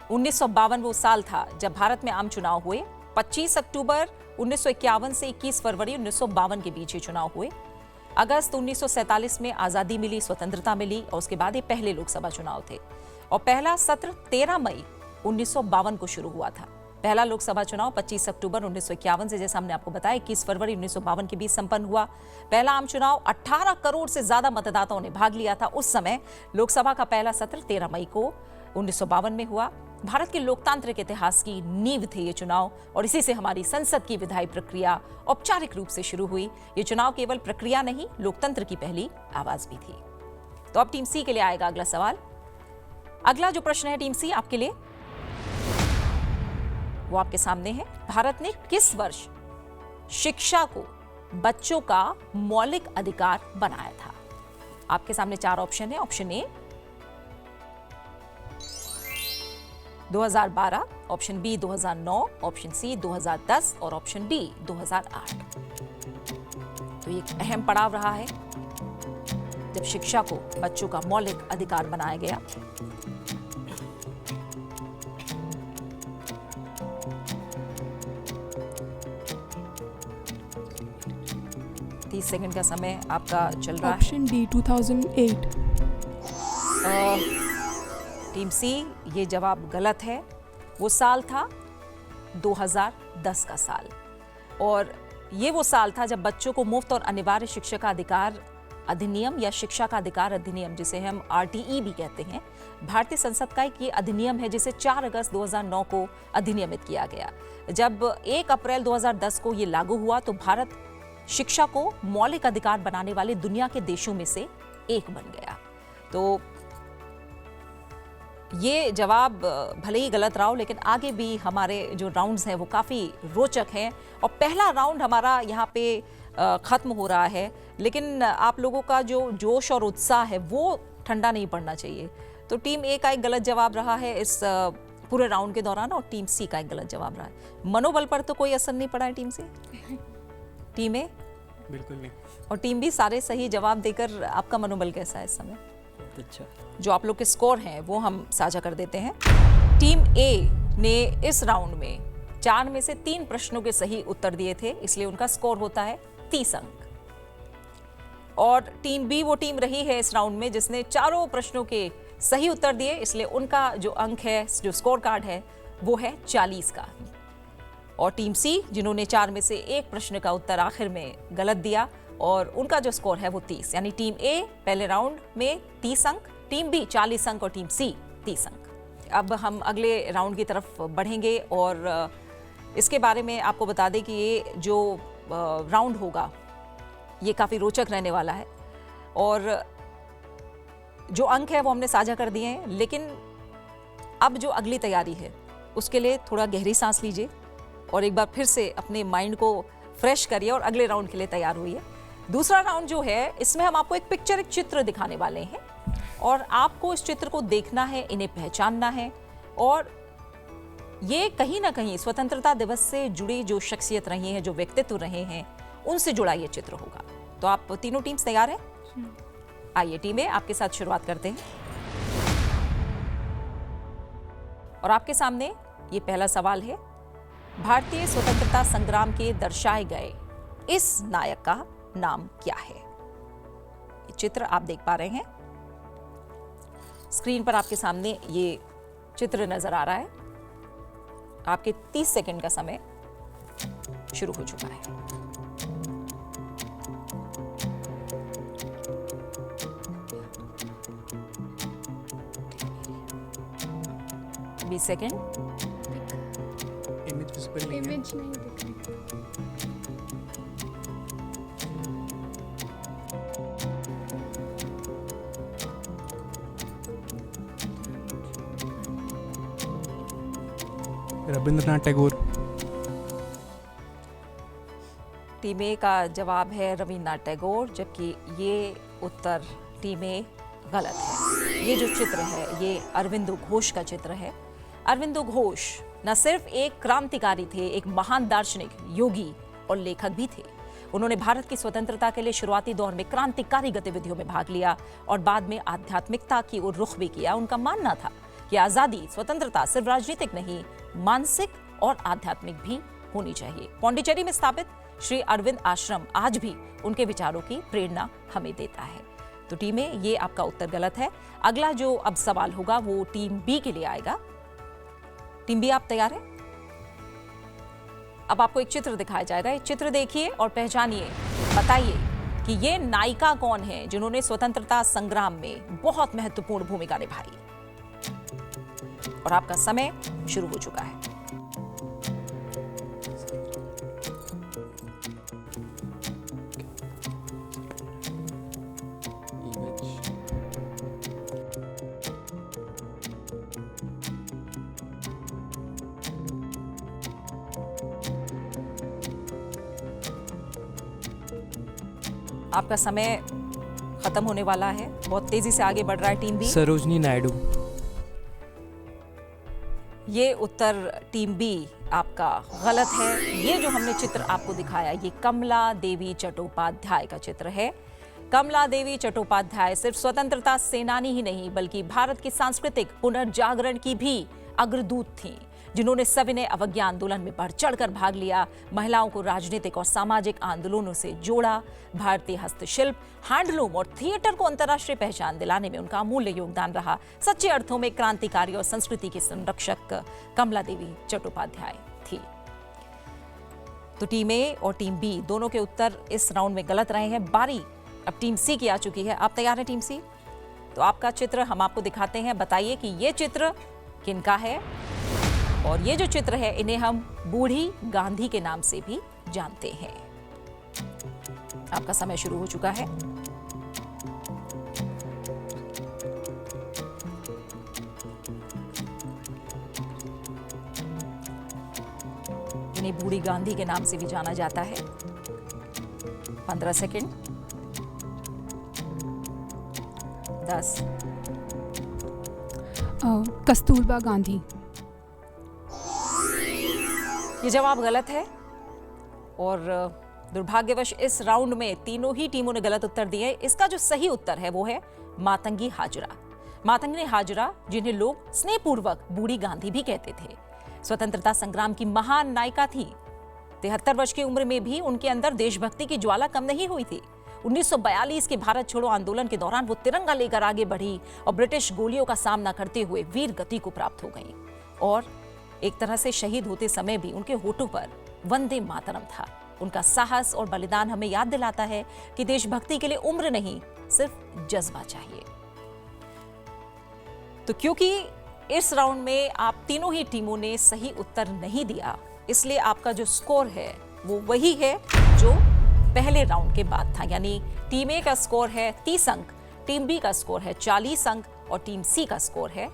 1952 वो साल था जब भारत में आम चुनाव हुए। 25 अक्टूबर 1951 से 21 फरवरी 1952 के बीच ये चुनाव हुए। अगस्त 1947 में आजादी मिली, स्वतंत्रता मिली और उसके बाद ये पहले लोकसभा चुनाव थे। और पहला सत्र 13 मई 1952 को शुरू हुआ था। पहला लोकसभा चुनाव 25 अक्टूबर 1951 से, जैसा हमने आपको बताया, 21 फरवरी 1952 के बीच संपन्न हुआ। पहला आम चुनाव 18 करोड़ से ज्यादा मतदाताओं ने भाग लिया था। उस समय लोकसभा का पहला सत्र 13 मई को 1952 में हुआ। भारत के लोकतांत्रिक इतिहास की नींव थे ये चुनाव और इसी से हमारी संसद की विधायी प्रक्रिया औपचारिक रूप से शुरू हुई। ये चुनाव केवल प्रक्रिया नहीं, लोकतंत्र की पहली आवाज भी थी। तो अब टीम सी के लिए आएगा अगला सवाल। अगला जो प्रश्न है टीम सी आपके लिए, वो आपके सामने है। भारत ने किस वर्ष शिक्षा को बच्चों का मौलिक अधिकार बनाया था? आपके सामने 4 ऑप्शन है। Option A 2012, option B 2009, option C 2010 और ऑप्शन डी 2008। तो ये एक अहम पड़ाव रहा है जब शिक्षा को बच्चों का मौलिक अधिकार बनाया गया। सेकंड का समय आपका चल रहा है। Option D 2008। टीम सी, ये जवाब गलत है। वो साल था 2010 का साल और ये वो साल था जब बच्चों को मुफ्त और अनिवार्य शिक्षा का अधिकार अधिनियम या शिक्षा का अधिकार अधिनियम, जिसे हम RTE भी कहते हैं, भारतीय संसद का एक ये अधिनियम है जिसे 4 अगस्त 2009 को अधिनियमित किया गया। जब 1 अप्रैल 2010 को ये लागू हुआ तो भारत शिक्षा को मौलिक अधिकार बनाने वाले दुनिया के देशों में से एक बन गया। तो ये जवाब भले ही गलत रहा हो, लेकिन आगे भी हमारे जो राउंड्स हैं वो काफ़ी रोचक हैं और पहला राउंड हमारा यहाँ पे ख़त्म हो रहा है, लेकिन आप लोगों का जो जोश और उत्साह है वो ठंडा नहीं पड़ना चाहिए। तो टीम ए का एक गलत जवाब रहा है इस पूरे राउंड के दौरान और टीम सी का एक गलत जवाब रहा है। मनोबल पर तो कोई असर नहीं पड़ा है टीम से? टीम ए? बिल्कुल नहीं। और टीम बी सारे सही जवाब देकर आपका मनोबल कैसा है इस समय? अच्छा। जो आप लोग के स्कोर हैं वो हम साझा कर देते हैं। टीम ए ने इस राउंड में 4 में से 3 प्रश्नों के सही उत्तर दिए थे, इसलिए उनका स्कोर होता है 30 अंक। और टीम बी वो टीम रही है इस राउंड में जिसने 4 प्रश्नों के सही उत्तर दिए, इसलिए उनका जो अंक है, जो स्कोर कार्ड है, वो है 40 का। और टीम सी जिन्होंने 4 में से 1 प्रश्न का उत्तर आखिर में गलत दिया और उनका जो स्कोर है वो 30, यानी टीम ए पहले राउंड में 30 अंक, टीम बी 40 अंक और टीम सी 30 अंक। अब हम अगले राउंड की तरफ बढ़ेंगे और इसके बारे में आपको बता दें कि ये जो राउंड होगा ये काफ़ी रोचक रहने वाला है और जो अंक है वो हमने साझा कर दिए हैं, लेकिन अब जो अगली तैयारी है उसके लिए थोड़ा गहरी सांस लीजिए और एक बार फिर से अपने माइंड को फ्रेश करिए और अगले राउंड के लिए तैयार होइए। दूसरा राउंड जो है इसमें हम आपको एक चित्र दिखाने वाले हैं और आपको इस चित्र को देखना है, इन्हें पहचानना है और ये कहीं ना कहीं स्वतंत्रता दिवस से जुड़ी जो शख्सियत रही हैं, जो व्यक्तित्व रहे हैं, उनसे जुड़ा ये चित्र होगा। तो आप तीनों टीम्स तैयार हैं? आइए टीम ए आपके साथ शुरुआत करते हैं और आपके सामने ये पहला सवाल है। भारतीय स्वतंत्रता संग्राम के दर्शाए गए इस नायक का नाम क्या है? ये चित्र आप देख पा रहे हैं, स्क्रीन पर आपके सामने ये चित्र नजर आ रहा है। आपके 30 सेकंड का समय शुरू हो चुका है। बीस सेकंड। इमेज विजिबल नहीं है। इमेज नहीं दिख रही। रविंद्रनाथ टैगोर। टीम ए का जवाब है रविन्द्रनाथ टैगोर, जबकि ये उत्तर टीम ए गलत है। ये जो चित्र है ये अरविंदो घोष का चित्र है। अरविंदो घोष न सिर्फ एक क्रांतिकारी थे, एक महान दार्शनिक, योगी और लेखक भी थे। उन्होंने भारत की स्वतंत्रता के लिए शुरुआती दौर में क्रांतिकारी गतिविधियों में भाग लिया और बाद में आध्यात्मिकता की ओर रुख भी किया। उनका मानना था कि आज़ादी, स्वतंत्रता सिर्फ राजनीतिक नहीं, मानसिक और आध्यात्मिक भी होनी चाहिए। पौंडीचेरी में स्थापित श्री अरविंद आश्रम आज भी उनके विचारों की प्रेरणा हमें देता है। तो टीम ए, ये आपका उत्तर गलत है। अगला जो अब सवाल होगा वो टीम बी के लिए आएगा। टीम बी, आप तैयार हैं? अब आपको एक चित्र दिखाया जाएगा, ये चित्र देखिए और पहचानिए, बताइए कि ये नायिका कौन है जिन्होंने स्वतंत्रता संग्राम में बहुत महत्वपूर्ण भूमिका निभाई। और आपका समय शुरू हो चुका है। आपका समय खत्म होने वाला है, बहुत तेजी से आगे बढ़ रहा है टीम बी। सरोजनी नायडू। ये उत्तर टीम बी आपका गलत है। ये जो हमने चित्र आपको दिखाया ये कमला देवी चट्टोपाध्याय का चित्र है। कमला देवी चट्टोपाध्याय सिर्फ स्वतंत्रता सेनानी ही नहीं बल्कि भारत की सांस्कृतिक पुनर्जागरण की भी अग्रदूत थीं, जिन्होंने सविनय अवज्ञा आंदोलन में बढ़ चढ़कर भाग लिया, महिलाओं को राजनीतिक और सामाजिक आंदोलनों से जोड़ा। भारतीय हस्तशिल्प, हैंडलूम और थिएटर को अंतर्राष्ट्रीय पहचान दिलाने में उनका अमूल्य योगदान रहा। सच्चे अर्थों में क्रांतिकारी और संस्कृति की संरक्षक कमला देवी चट्टोपाध्याय थी। तो टीम ए और टीम बी दोनों के उत्तर इस राउंड में गलत रहे हैं। बारी अब टीम सी की आ चुकी है। आप तैयार हैं टीम सी? तो आपका चित्र हम आपको दिखाते हैं। बताइए कि ये चित्र किनका है। और ये जो चित्र है इन्हें हम बूढ़ी गांधी के नाम से भी जानते हैं। आपका समय शुरू हो चुका है। इन्हें बूढ़ी गांधी के नाम से भी जाना जाता है। 15 सेकंड, 10। कस्तूरबा गांधी। ये जवाब गलत है और दुर्भाग्यवश इस राउंड में तीनों ही टीमों ने गलत उत्तर दिए। इसका जो सही उत्तर है वो है मातंगी हाजरा। मातंगी हाजरा, जिन्हें लोग स्नेहपूर्वक बूढ़ी गांधी भी कहते थे, स्वतंत्रता संग्राम की महान नायिका थी। 73 वर्ष की उम्र में भी उनके अंदर देशभक्ति की ज्वाला कम नहीं हुई थी। 1942 के भारत छोड़ो आंदोलन के दौरान वो तिरंगा लेकर आगे बढ़ी और ब्रिटिश गोलियों का सामना करते हुए वीर गति को प्राप्त हो गई। और एक तरह से शहीद होते समय भी उनके होठों पर वंदे मातरम था। उनका साहस और बलिदान हमें याद दिलाता है कि देशभक्ति के लिए उम्र नहीं, सिर्फ जज्बा चाहिए। तो क्योंकि इस राउंड में आप तीनों ही टीमों ने सही उत्तर नहीं दिया, इसलिए आपका जो स्कोर है वो वही है जो पहले राउंड के बाद था। यानी टीम ए का स्कोर है 30 अंक, टीम बी का स्कोर है 40 अंक और टीम सी का स्कोर है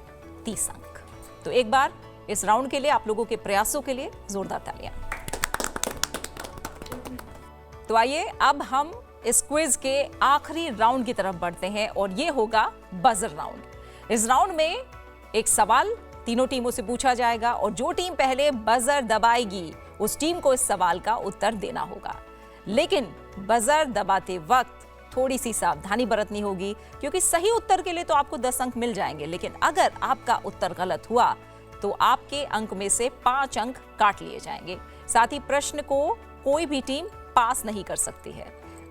30 अंक। तो एक बार इस राउंड के लिए आप लोगों के प्रयासों के लिए जोरदार तालियां। तो आइए अब हम इस क्विज के आखिरी राउंड की तरफ बढ़ते हैं और ये होगा बजर राउंड। इस राउंड में एक सवाल तीनों टीमों से पूछा जाएगा और जो टीम पहले बजर दबाएगी उस टीम को इस सवाल का उत्तर देना होगा। लेकिन बजर दबाते वक्त थोड़ी सी सावधानी बरतनी होगी, क्योंकि सही उत्तर के लिए तो आपको 10 अंक मिल जाएंगे, लेकिन अगर आपका उत्तर गलत हुआ तो आपके अंक में से 5 अंक काट लिए जाएंगे। साथ ही प्रश्न को कोई भी टीम पास नहीं कर सकती है।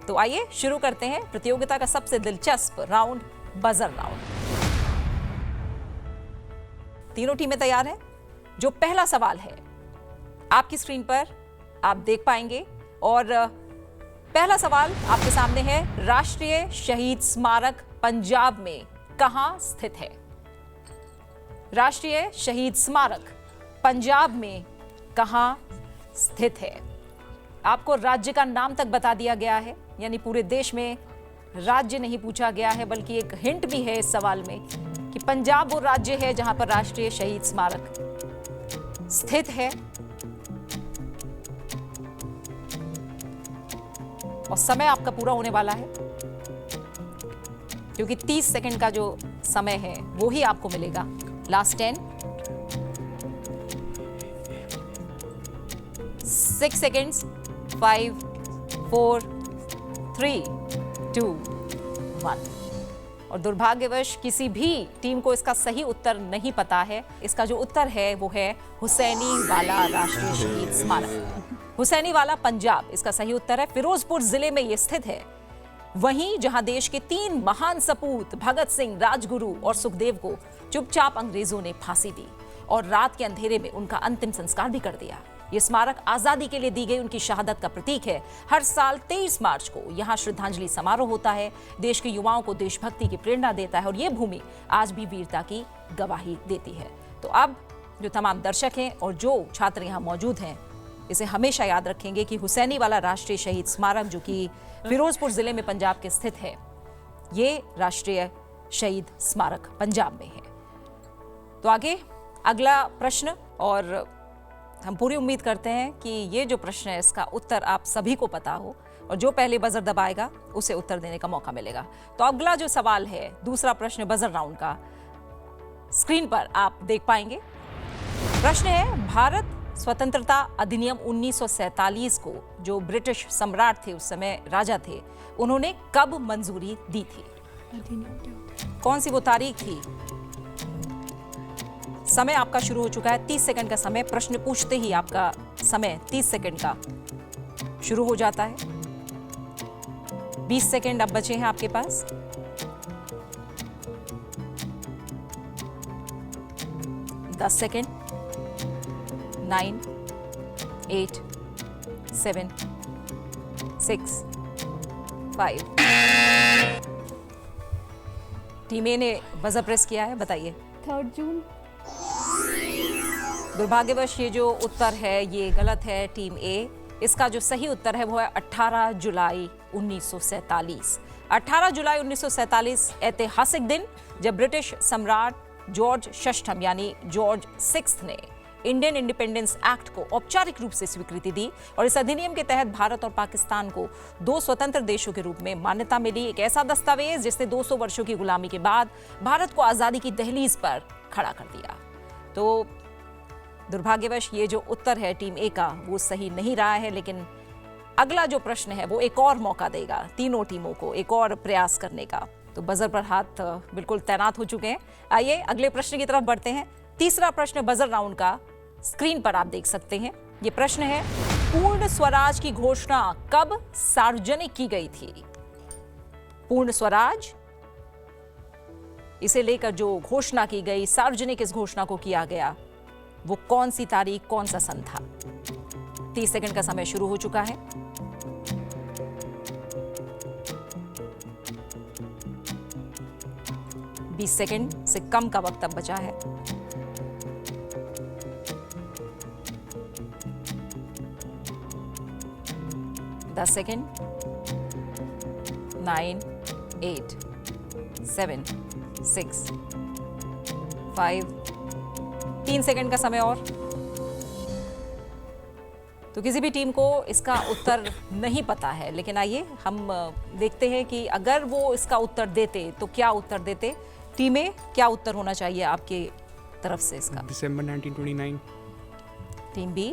तो आइए शुरू करते हैं प्रतियोगिता का सबसे दिलचस्प राउंड, बजर राउंड। तीनों टीमें तैयार हैं। जो पहला सवाल है आपकी स्क्रीन पर आप देख पाएंगे और पहला सवाल आपके सामने है, राष्ट्रीय शहीद स्मारक पंजाब में कहां स्थित है? राष्ट्रीय शहीद स्मारक पंजाब में कहां स्थित है? आपको राज्य का नाम तक बता दिया गया है, यानी पूरे देश में राज्य नहीं पूछा गया है, बल्कि एक हिंट भी है इस सवाल में कि पंजाब वो राज्य है जहां पर राष्ट्रीय शहीद स्मारक स्थित है। और समय आपका पूरा होने वाला है, क्योंकि 30 सेकंड का जो समय है वो ही आपको मिलेगा। Last 10, 6 seconds, 5, 4, 3, 2, 1। और दुर्भाग्यवश किसी भी टीम को इसका सही उत्तर नहीं पता है। इसका जो उत्तर है वो है हुसैनी वाला राष्ट्रीय शहीद स्मारक। हुसैनी वाला पंजाब इसका सही उत्तर है। फिरोजपुर जिले में ये स्थित है, वहीं जहां देश के 3 महान सपूत भगत सिंह, राजगुरु और सुखदेव को चुपचाप अंग्रेजों ने फांसी दी और रात के अंधेरे में उनका अंतिम संस्कार भी कर दिया। ये स्मारक आजादी के लिए दी गई उनकी शहादत का प्रतीक है। हर साल 23 मार्च को यहाँ श्रद्धांजलि समारोह होता है, देश के युवाओं को देशभक्ति की प्रेरणा देता है और ये भूमि आज भी वीरता की गवाही देती है। तो अब जो तमाम दर्शक हैं और जो छात्र यहाँ मौजूद हैं, इसे हमेशा याद रखेंगे कि हुसैनी वाला राष्ट्रीय शहीद स्मारक जो कि फिरोजपुर जिले में पंजाब के स्थित है, ये राष्ट्रीय शहीद स्मारक पंजाब में है। तो आगे अगला प्रश्न, और हम पूरी उम्मीद करते हैं कि ये जो प्रश्न है इसका उत्तर आप सभी को पता हो और जो पहले बजर दबाएगा उसे उत्तर देने का मौका मिलेगा। तो अगला जो सवाल है, दूसरा प्रश्न बजर राउंड का, स्क्रीन पर आप देख पाएंगे। प्रश्न है, भारत स्वतंत्रता अधिनियम 1947 को जो ब्रिटिश सम्राट थे, उस समय राजा थे, उन्होंने कब मंजूरी दी थी? कौन सी वो तारीख थी? समय आपका शुरू हो चुका है। 30 सेकंड का समय, प्रश्न पूछते ही आपका समय 30 सेकंड का शुरू हो जाता है। 20 सेकंड अब बचे हैं आपके पास। दस सेकंड, 9, 8, 7, 6, 5। टीम ए ने बजर प्रेस किया है, बताइए। 3rd June. दुर्भाग्यवश ये जो उत्तर है ये गलत है टीम ए। इसका जो सही उत्तर है वो है 18 जुलाई 1947। 18 जुलाई 1947 ऐतिहासिक दिन जब ब्रिटिश सम्राट जॉर्ज षष्ठम यानी जॉर्ज 6 ने इंडियन इंडिपेंडेंस एक्ट को औपचारिक रूप से स्वीकृति दी और इस अधिनियम के तहत भारत और पाकिस्तान को 2 स्वतंत्र देशों के रूप में मान्यता मिली। एक ऐसा दस्तावेज जिसने 200 वर्षों की गुलामी के बाद भारत को आजादी की दहलीज पर खड़ा कर दिया। तो दुर्भाग्यवश ये जो उत्तर है टीम ए का वो सही नहीं रहा है, लेकिन अगला जो प्रश्न है वो एक और मौका देगा तीनों टीमों को एक और प्रयास करने का। तो बजर पर हाथ बिल्कुल तैनात हो चुके हैं। आइए अगले प्रश्न की तरफ बढ़ते हैं। तीसरा प्रश्न बजर राउंड का स्क्रीन पर आप देख सकते हैं। ये प्रश्न है, पूर्ण स्वराज की घोषणा कब सार्वजनिक की गई थी? पूर्ण स्वराज इसे लेकर जो घोषणा की गई, सार्वजनिक इस घोषणा को किया गया, वो कौन सी तारीख, कौन सा सन था? 30 सेकंड का समय शुरू हो चुका है। बीस सेकंड से कम का वक्त अब बचा है। 10 सेकंड। 9, 8, 7, 6, 5, 3 सेकंड का समय और। तो किसी भी टीम को इसका उत्तर नहीं पता है, लेकिन आइए हम देखते हैं कि अगर वो इसका उत्तर देते तो क्या उत्तर देते। टीमें, क्या उत्तर होना चाहिए आपके तरफ से इसका? December 1929. टीम बी,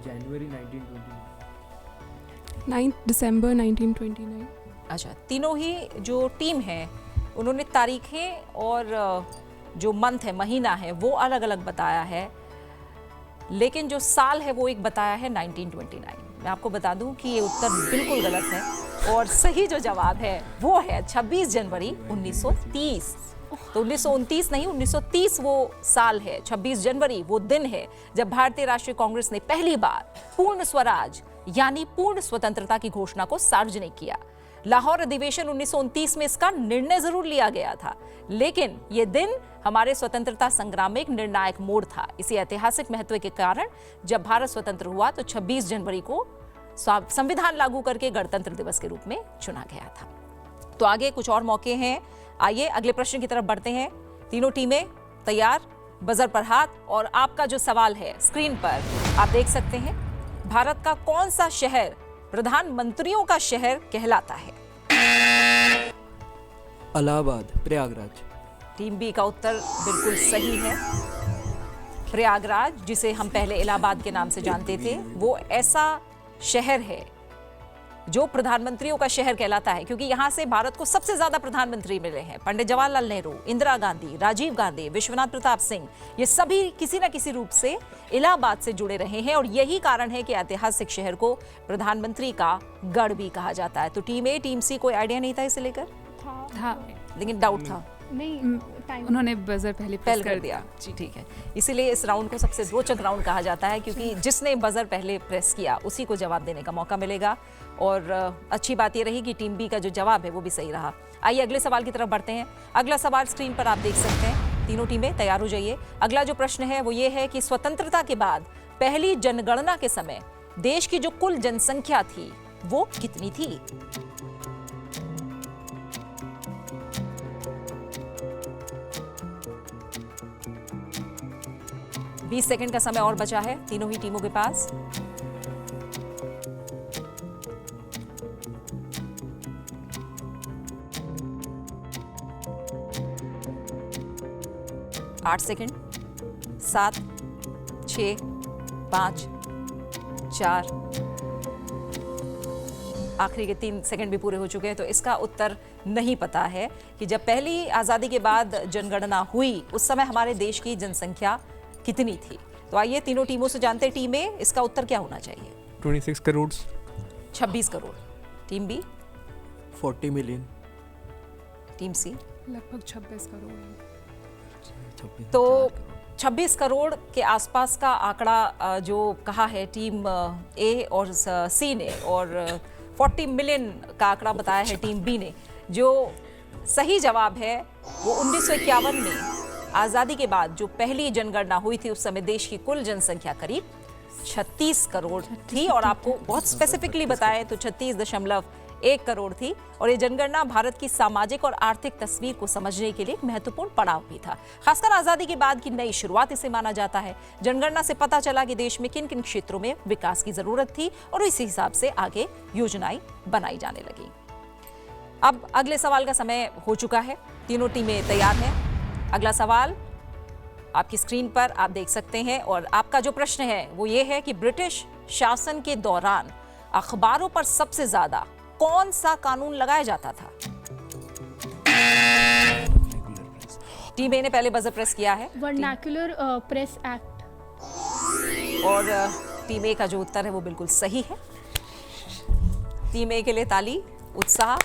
जनवरी 1929। 9th December 1929. अच्छा, तीनों ही जो टीम है उन्होंने तारीखें और जो मंथ है, महीना है, वो अलग अलग बताया है, लेकिन जो साल है वो एक बताया है 1929। मैं आपको बता दूं कि ये उत्तर बिल्कुल गलत है और सही जो जवाब है वो है 26 जनवरी 1930। तो 1929 नहीं, 1930 वो साल है। 26 जनवरी वो दिन है जब भारतीय राष्ट्रीय कांग्रेस ने पहली बार पूर्ण स्वराज यानी पूर्ण स्वतंत्रता की घोषणा को सार्वजनिक किया। लाहौर अधिवेशन 1929 में इसका निर्णय जरूर लिया गया था, लेकिन यह दिन हमारे स्वतंत्रता संग्राम में एक निर्णायक मोड़ था। इसी ऐतिहासिक महत्व के कारण जब भारत स्वतंत्र हुआ तो 26 जनवरी को संविधान लागू करके गणतंत्र दिवस के रूप में चुना गया था। तो आगे कुछ और मौके हैं। आइए अगले प्रश्न की तरफ बढ़ते हैं। तीनों टीमें तैयार, बजर पर हाथ, और आपका जो सवाल है स्क्रीन पर आप देख सकते हैं। भारत का कौन सा शहर प्रधानमंत्रियों का शहर कहलाता है? इलाहाबाद, प्रयागराज। टीम बी का उत्तर बिल्कुल सही है। प्रयागराज, जिसे हम पहले इलाहाबाद के नाम से जानते थे, वो ऐसा शहर है जो प्रधानमंत्रियों का शहर कहलाता है, क्योंकि यहां से भारत को सबसे ज्यादा प्रधानमंत्री मिले हैं। पंडित जवाहरलाल नेहरू, इंदिरा गांधी, राजीव गांधी, विश्वनाथ प्रताप सिंह, ये सभी किसी न किसी रूप से इलाहाबाद से जुड़े रहे हैं और यही कारण है कि ऐतिहासिक शहर को प्रधानमंत्री का गढ़ भी कहा जाता है। तो टीम ए, टीम सी कोई आइडिया नहीं था इसे लेकर, हाँ, लेकिन डाउट था। नहीं, टाइम उन्होंने बजर पहले पहल प्रेस कर दिया जी, ठीक है। इसीलिए इस राउंड को सबसे रोचक राउंड कहा जाता है, क्योंकि जिसने बजर पहले प्रेस किया उसी को जवाब देने का मौका मिलेगा। और अच्छी बात यह रही कि टीम बी का जो जवाब है वो भी सही रहा। आइए अगले सवाल की तरफ बढ़ते हैं। अगला सवाल स्क्रीन पर आप देख सकते हैं। तीनों टीमें तैयार हो जाइए। अगला जो प्रश्न है वो ये है कि स्वतंत्रता के बाद पहली जनगणना के समय देश की जो कुल जनसंख्या थी वो कितनी थी? बीस सेकंड का समय और बचा है तीनों ही टीमों के पास। आठ सेकंड, 7, 6, 5, 4, आखिरी के 3 सेकंड भी पूरे हो चुके हैं। तो इसका उत्तर नहीं पता है कि जब पहली आजादी के बाद जनगणना हुई उस समय हमारे देश की जनसंख्या कितनी थी। तो आइए तीनों टीमों से जानते हैं। टीम ए, इसका उत्तर क्या होना चाहिए? 26 crore. 26 crore. Team B? 40 million. Team C? लगभग 26 करोड़। तो 26 करोड़ के आसपास का आंकड़ा जो कहा है टीम ए और सी ने, और 40 मिलियन का आंकड़ा बताया है टीम बी ने। जो सही जवाब है वो 1951 में आज़ादी के बाद जो पहली जनगणना हुई थी, उस समय देश की कुल जनसंख्या करीब 36 करोड़ थी, और आपको बहुत स्पेसिफिकली बताएं तो 36.1 करोड़ थी। और ये जनगणना भारत की सामाजिक और आर्थिक तस्वीर को समझने के लिए एक महत्वपूर्ण पड़ाव भी था। खासकर आज़ादी के बाद की नई शुरुआत इसे माना जाता है। जनगणना से पता चला कि देश में किन किन क्षेत्रों में विकास की जरूरत थी, और इसी हिसाब से आगे योजनाएं बनाई जाने लगी। अब अगले सवाल का समय हो चुका है, तीनों टीमें तैयार हैं। अगला सवाल आपकी स्क्रीन पर आप देख सकते हैं, और आपका जो प्रश्न है वो ये है कि ब्रिटिश शासन के दौरान अखबारों पर सबसे ज्यादा कौन सा कानून लगाया जाता था? टीम ए ने पहले बजर प्रेस किया है वर्नाक्युलर प्रेस एक्ट। और टीम ए का जो उत्तर है वो बिल्कुल सही है। टीम ए के लिए ताली, उत्साह।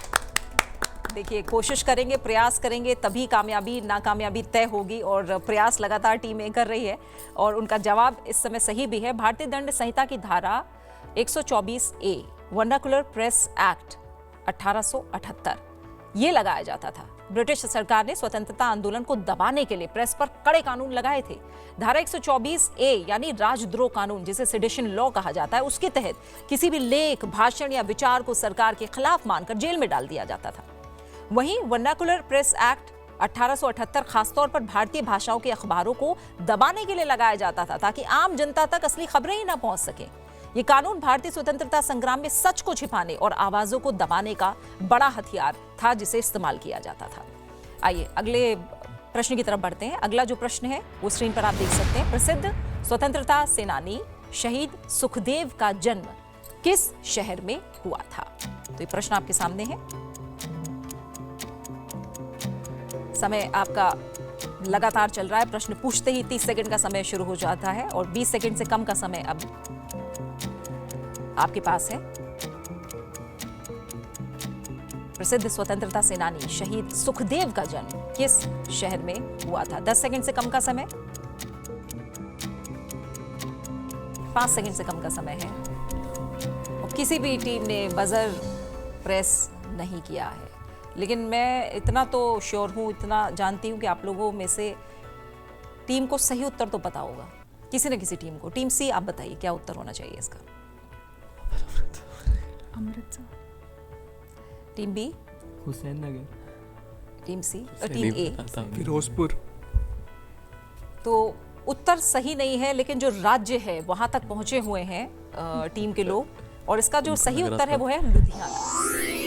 देखिए, कोशिश करेंगे, प्रयास करेंगे, तभी कामयाबी नाकामयाबी तय होगी, और प्रयास लगातार टीम ए कर रही है, और उनका जवाब इस समय सही भी है। भारतीय दंड संहिता की धारा 124A वर्नाकुलर प्रेस एक्ट 1878 ये लगाया जाता था। ब्रिटिश सरकार ने स्वतंत्रता आंदोलन को दबाने के लिए प्रेस पर कड़े कानून लगाए थे। धारा 124A यानी राजद्रोह कानून, जिसे सेडिशन लॉ कहा जाता है, उसके तहत किसी भी लेख, भाषण या विचार को सरकार के खिलाफ मानकर जेल में डाल दिया जाता था। वहीं वर्नाकुलर प्रेस एक्ट 1878 खासतौर पर भारतीय भाषाओं के अखबारों को दबाने के लिए लगाया जाता था, ताकि आम जनता तक असली खबरें ही ना पहुंच सके। ये कानून भारतीय स्वतंत्रता संग्राम में सच को छिपाने और आवाजों को दबाने का बड़ा हथियार था, जिसे इस्तेमाल किया जाता था। आइए अगले प्रश्न की तरफ बढ़ते हैं। अगला जो प्रश्न है वो स्क्रीन पर आप देख सकते हैं। प्रसिद्ध स्वतंत्रता सेनानी शहीद सुखदेव का जन्म किस शहर में हुआ था? तो ये प्रश्न आपके सामने है। समय आपका लगातार चल रहा है। प्रश्न पूछते ही 30 सेकंड का समय शुरू हो जाता है, और 20 सेकंड से कम का समय अब आपके पास है। प्रसिद्ध स्वतंत्रता सेनानी शहीद सुखदेव का जन्म किस शहर में हुआ था? 10 सेकंड से कम का समय, 5 सेकंड से कम का समय है, और किसी भी टीम ने बजर प्रेस नहीं किया है। लेकिन मैं इतना तो श्योर हूं, इतना जानती हूं कि आप लोगों में से टीम को सही उत्तर तो पता होगा, किसी न किसी टीम को। टीम सी, आप बताइए क्या उत्तर होना चाहिए इसका? Amritsar. Team B? Hussain Nagar. Team C और टीम ए? फिरोजपुर। तो उत्तर सही नहीं है, लेकिन जो राज्य है वहां तक पहुंचे हुए हैं टीम के लोग, और इसका जो सही उत्तर है वो है लुधियाना।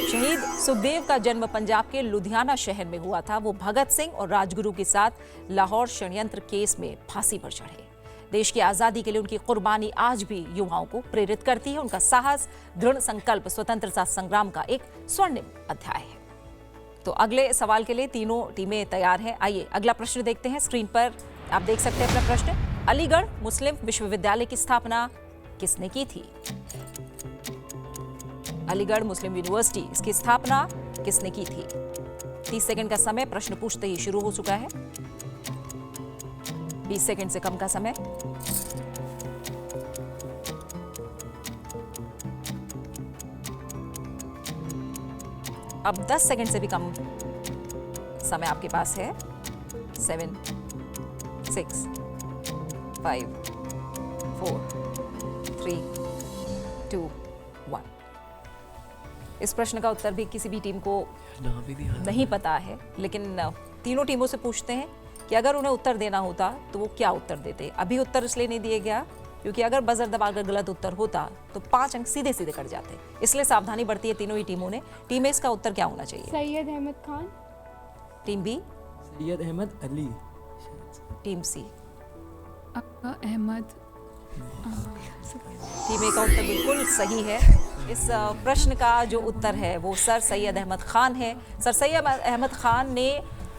शहीद सुखदेव का जन्म पंजाब के लुधियाना शहर में हुआ था। वो भगत सिंह और राजगुरु के साथ लाहौर षड्यंत्र केस में फांसी पर चढ़े। देश की आजादी के लिए उनकी कुर्बानी आज भी युवाओं को प्रेरित करती है। उनका साहस, दृढ़ संकल्प स्वतंत्रता संग्राम का एक स्वर्णिम अध्याय है। तो अगले सवाल के लिए तीनों टीमें तैयार हैं। आइए अगला प्रश्न देखते हैं। स्क्रीन पर आप देख सकते हैं अपना प्रश्न। अलीगढ़ मुस्लिम विश्वविद्यालय की स्थापना किसने की थी? अलीगढ़ मुस्लिम यूनिवर्सिटी, इसकी स्थापना किसने की थी? 30 सेकंड का समय प्रश्न पूछते ही शुरू हो चुका है। 20 सेकंड से कम का समय। अब 10 सेकंड से भी कम समय आपके पास है। 7, 6, 5, 4, 3, 2, 1। इस प्रश्न का उत्तर भी किसी भी टीम को नहीं पता है, लेकिन तीनों टीमों से पूछते हैं कि अगर उन्हें उत्तर देना होता तो वो क्या उत्तर देते। अभी उत्तर इसलिए नहीं दिया गया क्योंकि अगर बजर दबाकर गलत उत्तर होता तो 5 अंक सीधे सीधे कट जाते, इसलिए सावधानी बरती है तीनों ही टीमों ने। टीम ए इसका उत्तर क्या होना चाहिए? Syed Ahmed Khan. Team B? Syed Ahmed Ali. Team C? Ahmed. Team A का उत्तर बिल्कुल सही है। इस प्रश्न का जो उत्तर है वो सर सैयद अहमद खान है। सर सैयद अहमद खान ने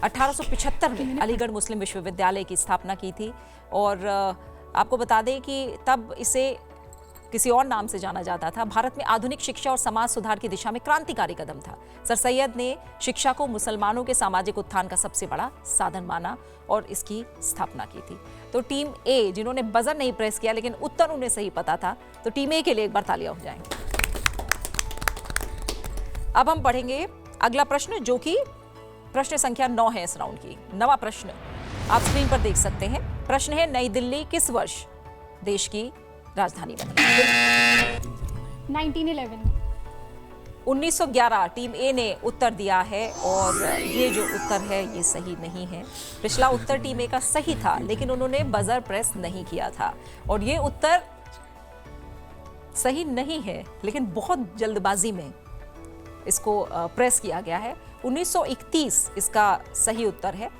1875 में अलीगढ़ मुस्लिम विश्वविद्यालय की स्थापना की थी, और आपको बता दें कि तब इसे किसी और नाम से जाना जाता था। भारत में आधुनिक शिक्षा और समाज सुधार की दिशा में क्रांतिकारी कदम था। सर सैयद ने शिक्षा को मुसलमानों के सामाजिक उत्थान का सबसे बड़ा साधन माना और इसकी स्थापना की थी। तो टीम ए, जिन्होंने बजर नहीं प्रेस किया लेकिन उत्तर उन्हें सही पता था, तो टीम ए के लिए एक बार तालियां हो जाएंगे। अब हम पढ़ेंगे अगला प्रश्न, जो कि प्रश्न संख्या 9 है इस राउंड की। नवा प्रश्न आप स्क्रीन पर देख सकते हैं। प्रश्न है, नई दिल्ली किस वर्ष देश की राजधानी बनी? 1911. 1911 टीम ए ने उत्तर दिया है और ये जो उत्तर है ये सही नहीं है। पिछला उत्तर टीम ए का सही था, लेकिन उन्होंने बजर प्रेस नहीं किया था और ये उत्तर सही नहीं है, लेकिन बहुत जल्दबाजी में इसको प्रेस किया गया है। 1931 इसका सही उत्तर है।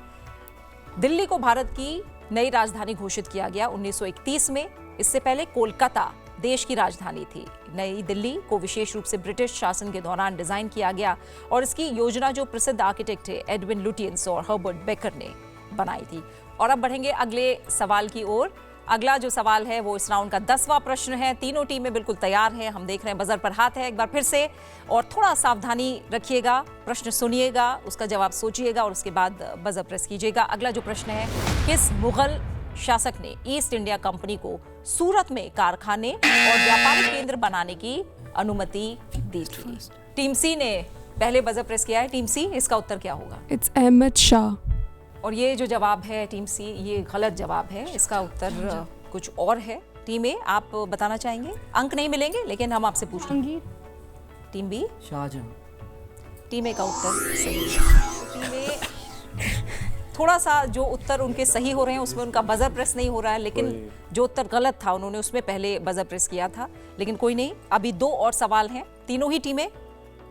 दिल्ली को भारत की नई राजधानी घोषित किया गया 1931 में। इससे पहले कोलकाता देश की राजधानी थी। नई दिल्ली को विशेष रूप से ब्रिटिश शासन के दौरान डिजाइन किया गया और इसकी योजना जो प्रसिद्ध आर्किटेक्ट थे एडविन लुटियंस और हर्बर्ट बेकर ने बनाई थी। और अब बढ़ेंगे अगले सवाल की ओर। अगला जो सवाल है वो इस राउंड का 10वां प्रश्न है। तीनों टीमें बिल्कुल तैयार हैं। हम देख रहे हैं बजर पर हाथ है। एक बार फिर से और थोड़ा सावधानी रखिएगा, प्रश्न सुनिएगा, उसका जवाब सोचिएगा और उसके बाद बजर प्रेस कीजिएगा। अगला जो प्रश्न है, किस मुगल शासक ने ईस्ट इंडिया कंपनी को सूरत में कारखाने और व्यापारिक केंद्र बनाने की अनुमति दी थी? टीम सी ने पहले बजर प्रेस किया है। टीम सी, इसका उत्तर क्या होगा? It's Ahmed Shah. और ये जो जवाब है टीम सी, ये गलत जवाब है। इसका उत्तर कुछ और है। टीम ए, आप बताना चाहेंगे? अंक नहीं मिलेंगे, लेकिन हम आपसे पूछ लेंगे। Team B, Shahjahan. Team A का उत्तर सही है। टीम ए थोड़ा सा जो उत्तर उनके सही हो रहे हैं उसमें उनका बजर प्रेस नहीं हो रहा है, लेकिन जो उत्तर गलत था उन्होंने उसमें पहले बजर प्रेस किया था। लेकिन कोई नहीं, अभी 2 और सवाल हैं। तीनों ही टीमें,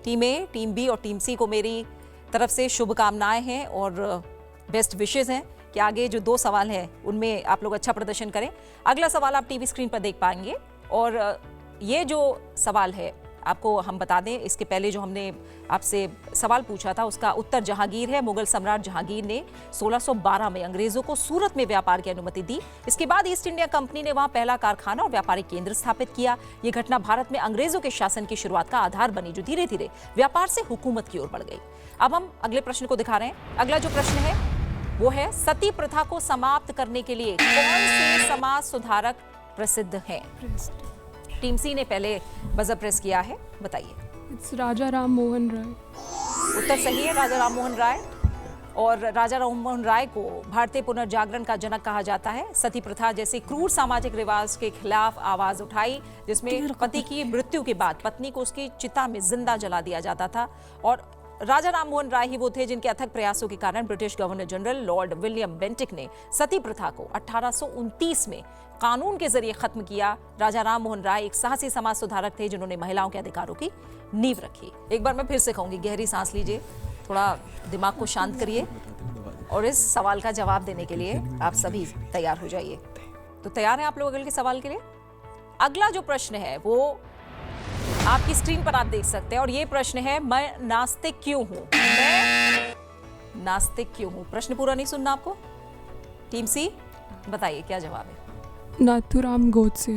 टीम ए, टीम बी और टीम सी को मेरी तरफ से शुभकामनाएं हैं और बेस्ट विशेस हैं कि आगे जो 2 सवाल हैं उनमें आप लोग अच्छा प्रदर्शन करें। अगला सवाल आप टीवी स्क्रीन पर देख पाएंगे और ये जो सवाल है आपको हम बता दें, इसके पहले जो हमने आपसे सवाल पूछा था उसका उत्तर जहांगीर है। मुगल सम्राट जहांगीर ने 1612 में अंग्रेजों को सूरत में व्यापार की अनुमति दी। इसके बाद ईस्ट इंडिया कंपनी ने वहां पहला कारखाना और व्यापारिक केंद्र स्थापित किया। यह घटना भारत में अंग्रेजों के शासन की शुरुआत का आधार बनी, जो धीरे धीरे व्यापार से हुकूमत की ओर बढ़ गई। अब हम अगले प्रश्न को दिखा रहे हैं। अगला जो प्रश्न है वो है, सती प्रथा को समाप्त करने के लिए कौन से समाज सुधारक प्रसिद्ध हैं? टीम सी ने पहले बजर प्रेस किया है, बताइए। It's Raja Ram Mohan Rai. उत्तर सही है, राजा राम मोहन राय। और राजा राम मोहन राय को भारतीय पुनर्जागरण का जनक कहा जाता है। सती प्रथा जैसे क्रूर सामाजिक रिवाज के खिलाफ आवाज उठाई, जिसमें पति की मृत्यु के बाद पत्नी को उसकी चिता में जिंदा जला दिया जाता था। और राजा राम मोहन राय ही वो थे जिनके अथक प्रयासों के कारण British governor general Lord William Bentinck ने सती प्रथा को 1829 में कानून के जरिए खत्म किया। राजा राम मोहन राय एक साहसी समाज सुधारक थे जिन्होंने महिलाओं के अधिकारों की नींव रखी। एक बार मैं फिर से कहूंगी, गहरी सांस लीजिए, थोड़ा दिमाग को शांत करिए और इस सवाल का जवाब देने के लिए आप सभी तैयार हो जाइए। तो तैयार हैं आप लोग अगले के सवाल के लिए? अगला जो प्रश्न है वो आपकी स्क्रीन पर आप देख सकते हैं और ये प्रश्न है, मैं नास्तिक क्यों हूं? मैं नास्तिक क्यों हूं? प्रश्न पूरा नहीं सुनना आपको। टीम सी, बताइए क्या जवाब है? Nathuram Godse.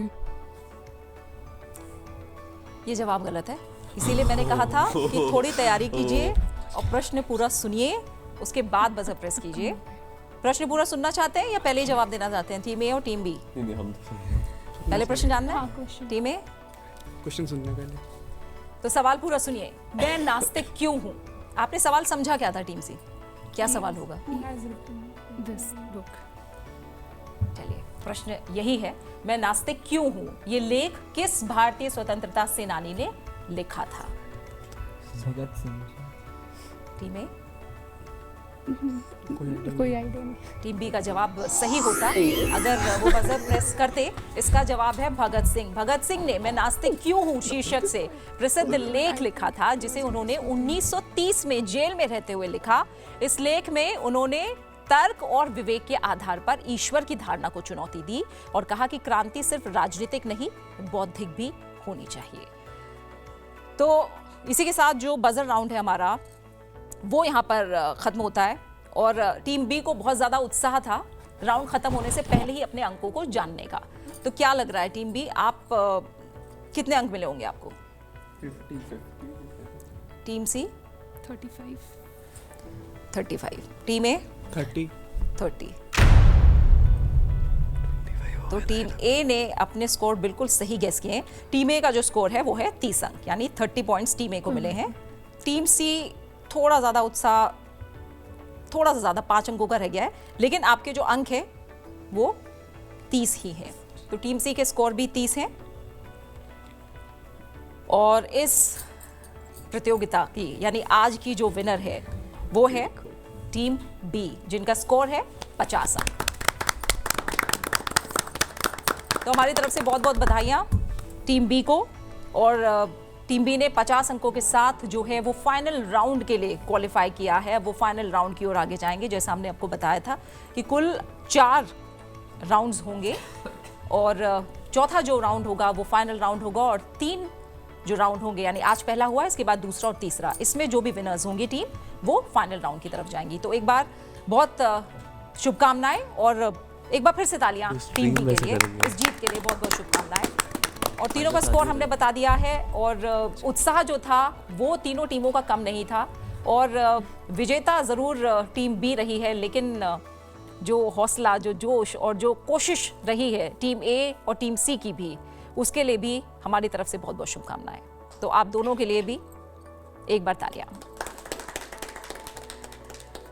ये जवाब गलत है, इसीलिए मैंने कहा था कि थोड़ी तैयारी कीजिए और प्रश्न पूरा सुनिए, उसके बाद बजर प्रेस कीजिए। प्रश्न पूरा सुनना चाहते हैं या पहले ही जवाब देना चाहते हैं? टीम ए और टीम बी? पहले प्रश्न जानना है? टीम ए, क्वेश्चन सुनने पहले। तो सवाल पूरा सुनिए। मैं नास्तिक क्यों हूं? आपने सवाल समझा क्या था टीम सी? क्या सवाल होगा? This book. चलिए, प्रश्न यही है, मैं नास्तिक क्यों हूं? ये लेख किस भारतीय स्वतंत्रता सेनानी ने लिखा था? भगत सिंह। टीम ए, कोई आइडिया नहीं. टीम बी का जवाब सही होता अगर वो बजर प्रेस करते। इसका जवाब है भगत सिंह। भगत सिंह ने मैं नास्तिक क्यों हूं शीर्षक से प्रसिद्ध लेख लिखा था, जिसे उन्होंने 1930 में जेल में रहते हुए लिखा। इस लेख में उन्होंने तर्क और विवेक के आधार पर ईश्वर की धारणा को चुनौती दी और कहा कि क्रांति सिर्फ राजनीतिक नहीं, बौद्धिक भी होनी चाहिए। तो इसी के साथ जो बजर राउंड है हमारा वो यहाँ पर खत्म होता है और टीम बी को बहुत ज़्यादा उत्साह था राउंड खत्म होने से पहले ही अपने अंकों को जानने का। तो क्या लग रहा है टीम बी, आप कितने अंक मिले होंगे आपको? 50-50। टीम सी 35. टीम ए 30। तो टीम ए ने अपने स्कोर बिल्कुल सही गेस किए हैं। टीम ए का जो स्कोर है वो है 30 अंक, यानी 30 पॉइंट्स टीम ए को मिले हैं। टीम सी थोड़ा ज़्यादा उत्साह, थोड़ा सा ज़्यादा 5 अंकों का रह गया है, लेकिन आपके जो अंक है वो 30 ही है। तो टीम सी के स्कोर भी 30 हैं और इस प्रतियोगिता की यानी आज की जो विनर है वो है टीम बी, जिनका स्कोर है 50 अंक। तो हमारी तरफ से बहुत बहुत बधाइयाँ टीम बी को। और टीम बी ने 50 अंकों के साथ जो है वो फाइनल राउंड के लिए क्वालिफाई किया है। वो फाइनल राउंड की ओर आगे जाएंगे। जैसा हमने आपको बताया था कि कुल 4 राउंड्स होंगे और चौथा जो राउंड होगा वो फाइनल राउंड होगा और 3 जो राउंड होंगे यानी आज पहला हुआ, इसके बाद दूसरा और तीसरा, इसमें जो भी विनर्स होंगी टीम वो फाइनल राउंड की तरफ जाएंगी। तो एक बार बहुत शुभकामनाएं और एक बार फिर से तालियां टीम बी के लिए, इस जीत के लिए बहुत बहुत शुभकामनाएं। और तीनों का स्कोर हमने बता दिया है और उत्साह जो था वो तीनों टीमों का कम नहीं था और विजेता ज़रूर टीम बी रही है, लेकिन जो हौसला, जो जोश और जो कोशिश रही है टीम ए और टीम सी की भी, उसके लिए भी हमारी तरफ से बहुत बहुत शुभकामनाएं। तो आप दोनों के लिए भी एक बार तालियां।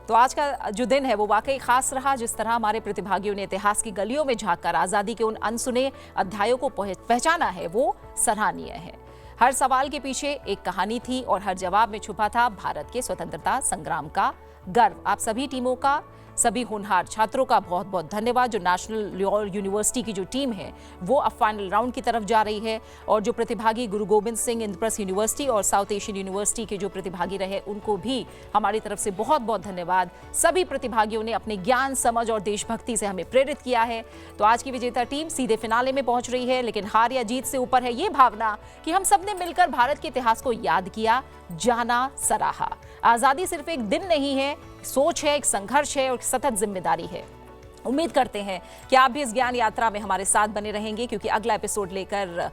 तो आज का जो दिन है वो वाकई खास रहा। जिस तरह हमारे प्रतिभागियों ने इतिहास की गलियों में झांककर आज़ादी के उन अनसुने अध्यायों को पहचाना है वो सराहनीय है। हर सवाल के पीछे एक कहानी थी और हर जवाब में छुपा था भारत के स्वतंत्रता संग्राम का गर्व। आप सभी टीमों का, सभी होनहार छात्रों का बहुत बहुत धन्यवाद। जो नेशनल लॉ यूनिवर्सिटी की जो टीम है वो अब फाइनल राउंड की तरफ जा रही है और जो प्रतिभागी गुरु गोबिंद सिंह इंद्रप्रस्थ यूनिवर्सिटी और साउथ एशियन यूनिवर्सिटी के जो प्रतिभागी रहे उनको भी हमारी तरफ से बहुत बहुत धन्यवाद। सभी प्रतिभागियों ने अपने ज्ञान, समझ और देशभक्ति से हमें प्रेरित किया है। तो आज की विजेता टीम सीधे फिनाले में पहुंच रही है, लेकिन हार या जीत से ऊपर है ये भावना कि हम सब ने मिलकर भारत के इतिहास को याद किया, जाना, सराहा। आज़ादी सिर्फ एक दिन नहीं है, सोच है, एक संघर्ष है और एक सतत जिम्मेदारी है। उम्मीद करते हैं कि आप भी इस ज्ञान यात्रा में हमारे साथ बने रहेंगे, क्योंकि अगला एपिसोड लेकर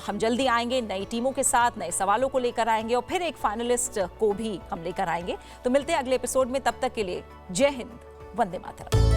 हम जल्दी आएंगे, नई टीमों के साथ, नए सवालों को लेकर आएंगे और फिर एक फाइनलिस्ट को भी हम लेकर आएंगे। तो मिलते हैं अगले एपिसोड में, तब तक के लिए जय हिंद, वंदे मातरम।